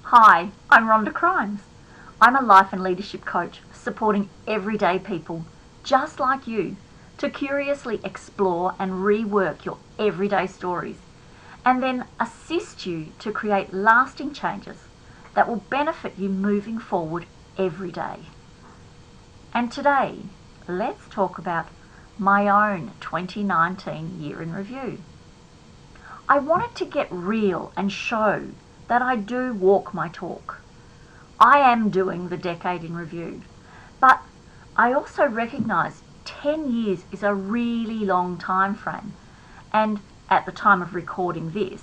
Hi, I'm Rhonda Crimes. I'm a life and leadership coach supporting everyday people just like you to curiously explore and rework your everyday stories and then assist you to create lasting changes that will benefit you moving forward every day. And today, let's talk about my own 2019 year in review. I wanted to get real and show that I do walk my talk. I am doing the decade in review, but I also recognise 10 years is a really long time frame, and at the time of recording this,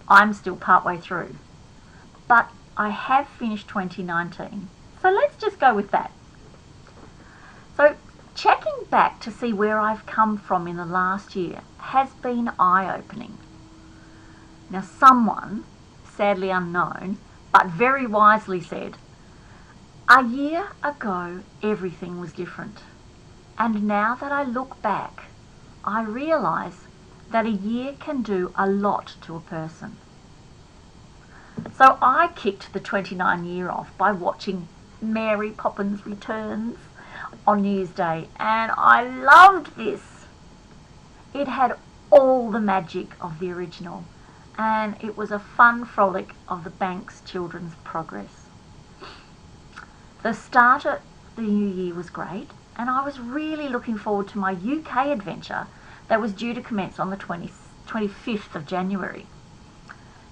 I'm still partway through. But I have finished 2019, so let's just go with that. So checking back to see where I've come from in the last year has been eye-opening. Now someone, sadly unknown, but very wisely said, "A year ago everything was different. And now that I look back, I realise that a year can do a lot to a person." So I kicked the 29 year off by watching Mary Poppins Returns on New Year's Day, and I loved this. It had all the magic of the original, and it was a fun frolic of the bank's children's progress. The start of the new year was great, and I was really looking forward to my UK adventure that was due to commence on the 25th of January.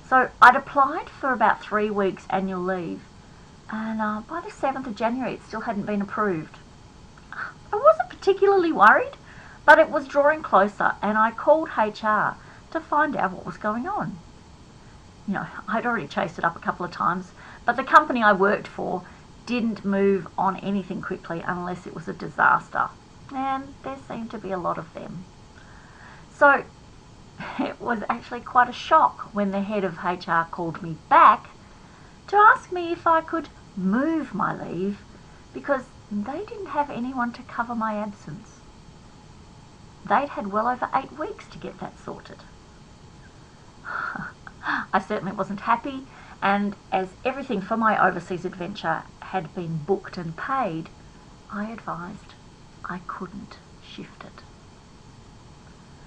So I'd applied for about 3 weeks annual leave, and by the 7th of January it still hadn't been approved. I wasn't particularly worried, but it was drawing closer, and I called HR to find out what was going on. I'd already chased it up a couple of times, but the company I worked for didn't move on anything quickly unless it was a disaster, and there seemed to be a lot of them. So it was actually quite a shock when the head of HR called me back to ask me if I could move my leave because they didn't have anyone to cover my absence. They'd had well over 8 weeks to get that sorted. I certainly wasn't happy, and as everything for my overseas adventure had been booked and paid, I advised I couldn't shift it.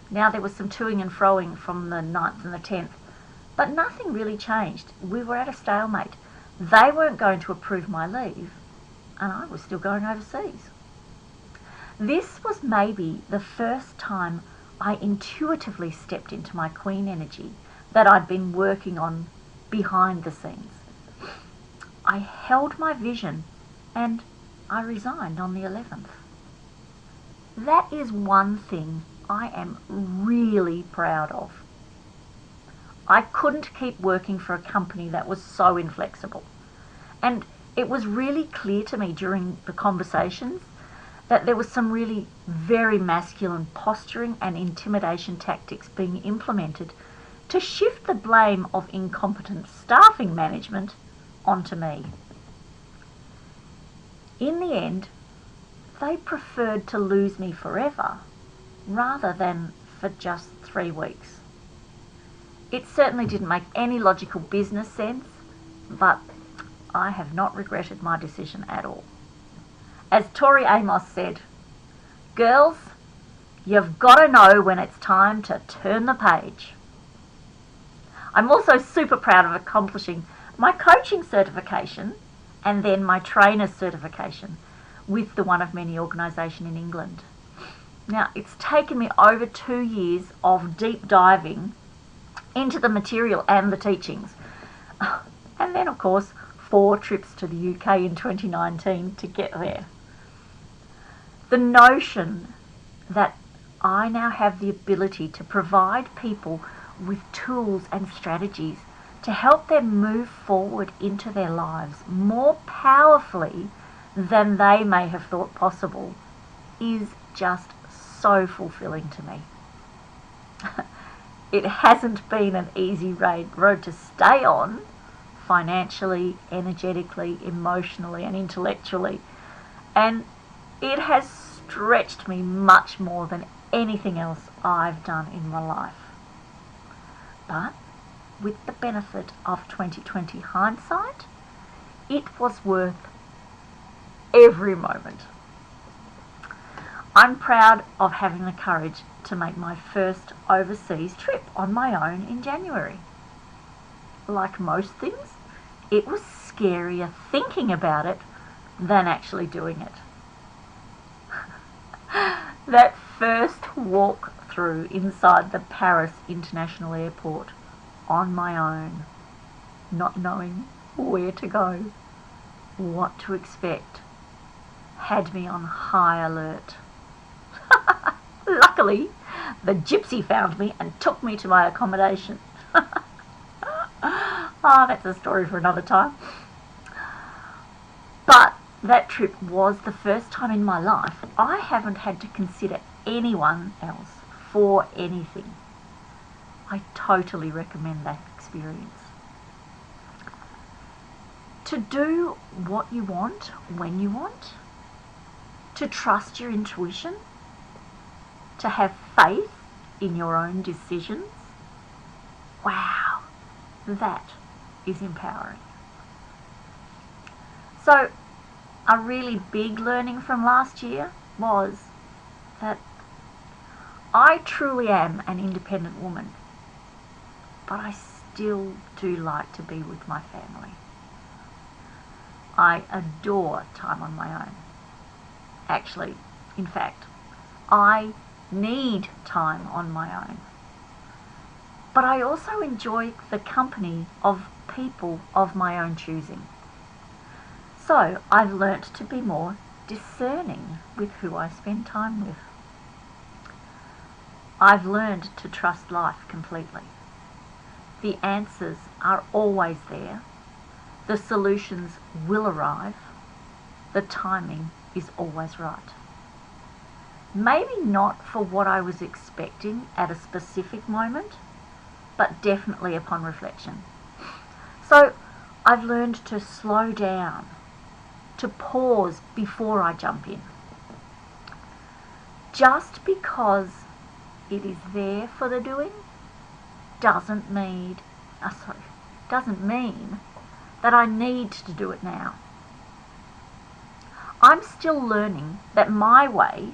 Now there was some toing and froing from the 9th and the 10th, but nothing really changed. We were at a stalemate. They weren't going to approve my leave, and I was still going overseas. This was maybe the first time I intuitively stepped into my queen energy that I'd been working on behind the scenes. I held my vision and I resigned on the 11th. That is one thing I am really proud of. I couldn't keep working for a company that was so inflexible, and it was really clear to me during the conversations that there was some really very masculine posturing and intimidation tactics being implemented to shift the blame of incompetent staffing management onto me. In the end, they preferred to lose me forever rather than for just 3 weeks. It certainly didn't make any logical business sense, but I have not regretted my decision at all. As Tori Amos said, "Girls, you've got to know when it's time to turn the page." I'm also super proud of accomplishing my coaching certification and then my trainer's certification with the One of Many organisation in England. Now, it's taken me over 2 years of deep diving into the material and the teachings. And then, of course, 4 trips to the UK in 2019 to get there. The notion that I now have the ability to provide people with tools and strategies to help them move forward into their lives more powerfully than they may have thought possible is just so fulfilling to me. It hasn't been an easy road to stay on, financially, energetically, emotionally and intellectually, and it has stretched me much more than anything else I've done in my life. But with the benefit of 2020 hindsight, it was worth every moment. I'm proud of having the courage to make my first overseas trip on my own in January. Like most things, it was scarier thinking about it than actually doing it. That first walk through inside the Paris International Airport on my own, not knowing where to go, what to expect, had me on high alert. Luckily, the gypsy found me and took me to my accommodation. That's a story for another time. But that trip was the first time in my life I haven't had to consider anyone else for anything. I totally recommend that experience. To do what you want when you want, to trust your intuition, to have faith in your own decisions. Wow, that is empowering. So, a really big learning from last year was that I truly am an independent woman, but I still do like to be with my family. I adore time on my own. Actually, in fact, I need time on my own. But I also enjoy the company of people of my own choosing. So I've learnt to be more discerning with who I spend time with. I've learned to trust life completely. The answers are always there. The solutions will arrive. The timing is always right. Maybe not for what I was expecting at a specific moment, but definitely upon reflection. So I've learned to slow down, to pause before I jump in. Just because it is there for the doing doesn't mean that I need to do it now. I'm still learning that my way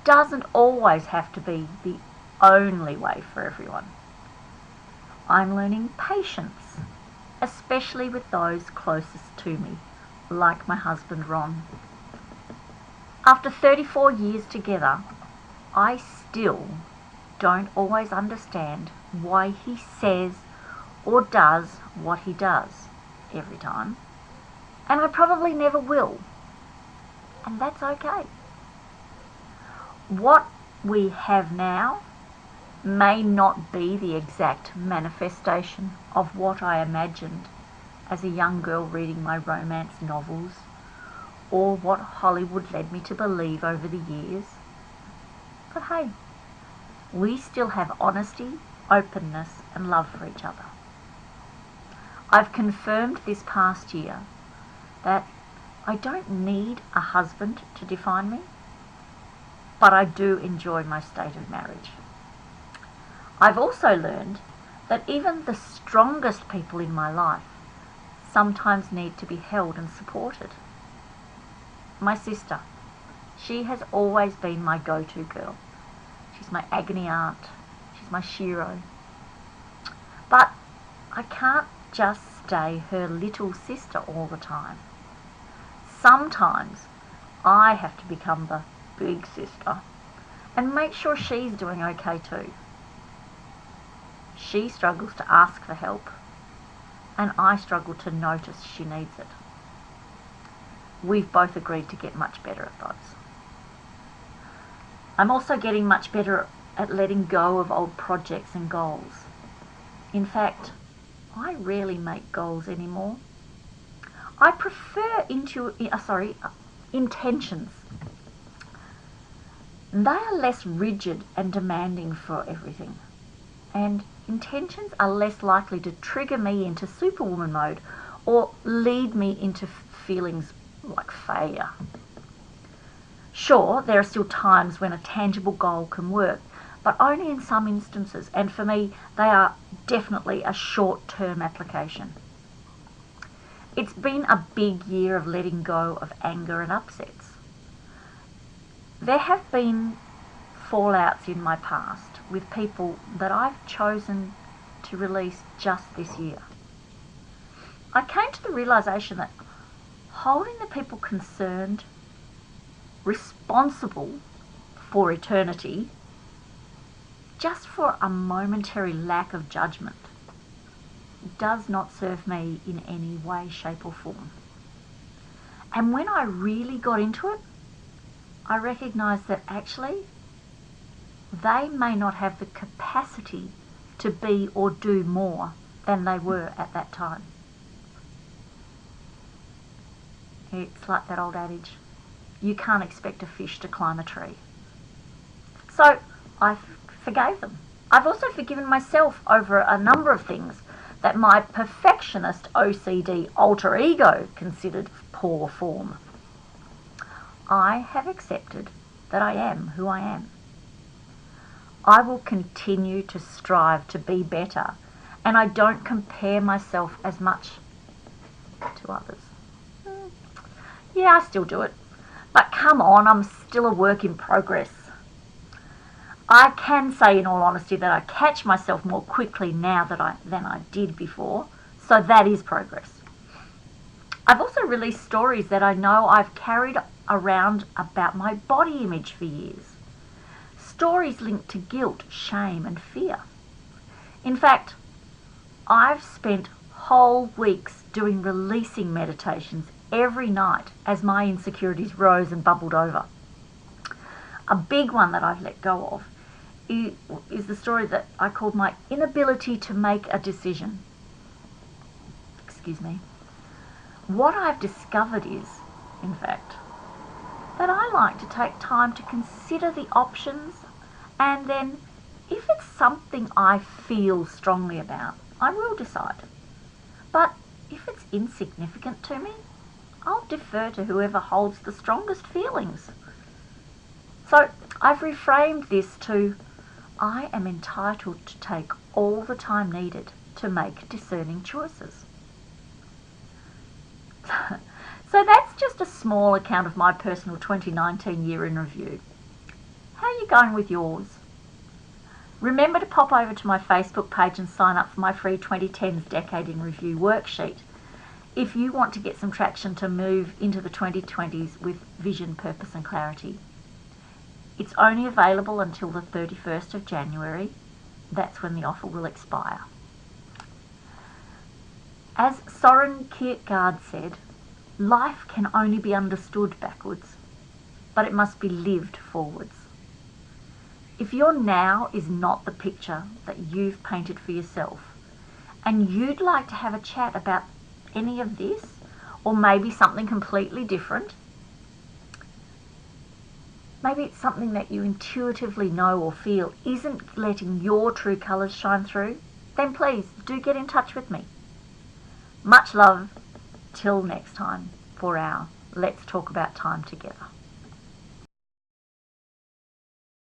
doesn't always have to be the only way for everyone. I'm learning patience, especially with those closest to me, like my husband Ron. After 34 years together, I still don't always understand why he says or does what he does every time, and I probably never will, and that's okay. What we have now may not be the exact manifestation of what I imagined as a young girl reading my romance novels, or what Hollywood led me to believe over the years. But hey, we still have honesty, openness, and love for each other. I've confirmed this past year that I don't need a husband to define me, but I do enjoy my state of marriage. I've also learned that even the strongest people in my life sometimes need to be held and supported. My sister, she has always been my go-to girl. She's my agony aunt. She's my shiro. But I can't just stay her little sister all the time. Sometimes I have to become the big sister and make sure she's doing okay too. She struggles to ask for help, and I struggle to notice she needs it. We've both agreed to get much better at those. I'm also getting much better at letting go of old projects and goals. In fact, I rarely make goals anymore. I prefer intentions. They are less rigid and demanding for everything. And intentions are less likely to trigger me into superwoman mode or lead me into feelings like failure. Sure, there are still times when a tangible goal can work, but only in some instances, and for me, they are definitely a short-term application. It's been a big year of letting go of anger and upsets. There have been fallouts in my past with people that I've chosen to release just this year. I came to the realisation that holding the people concerned responsible for eternity just for a momentary lack of judgment does not serve me in any way, shape or form. And when I really got into it, I recognised that actually they may not have the capacity to be or do more than they were at that time. It's like that old adage, you can't expect a fish to climb a tree. So I forgave them. I've also forgiven myself over a number of things that my perfectionist OCD alter ego considered poor form. I have accepted that I am who I am. I will continue to strive to be better, and I don't compare myself as much to others. Yeah, I still do it. But come on, I'm still a work in progress. I can say in all honesty that I catch myself more quickly now than I did before, so that is progress. I've also released stories that I know I've carried around about my body image for years. Stories linked to guilt, shame and fear. In fact, I've spent whole weeks doing releasing meditations every night as my insecurities rose and bubbled over. A big one that I've let go of is the story that I called my inability to make a decision. Excuse me. What I've discovered is, in fact, that I like to take time to consider the options, and then if it's something I feel strongly about, I will decide. But if it's insignificant to me, I'll defer to whoever holds the strongest feelings. So I've reframed this to, I am entitled to take all the time needed to make discerning choices. So that's just a small account of my personal 2019 year in review. How are you going with yours? Remember to pop over to my Facebook page and sign up for my free 2010s Decade in Review worksheet if you want to get some traction to move into the 2020s with vision, purpose and clarity. It's only available until the 31st of January. That's when the offer will expire. As Soren Kierkegaard said, life can only be understood backwards, but it must be lived forwards. If your now is not the picture that you've painted for yourself, and you'd like to have a chat about any of this, or maybe something completely different, maybe it's something that you intuitively know or feel isn't letting your true colours shine through, then please do get in touch with me. Much love till next time for our Let's Talk About Time together.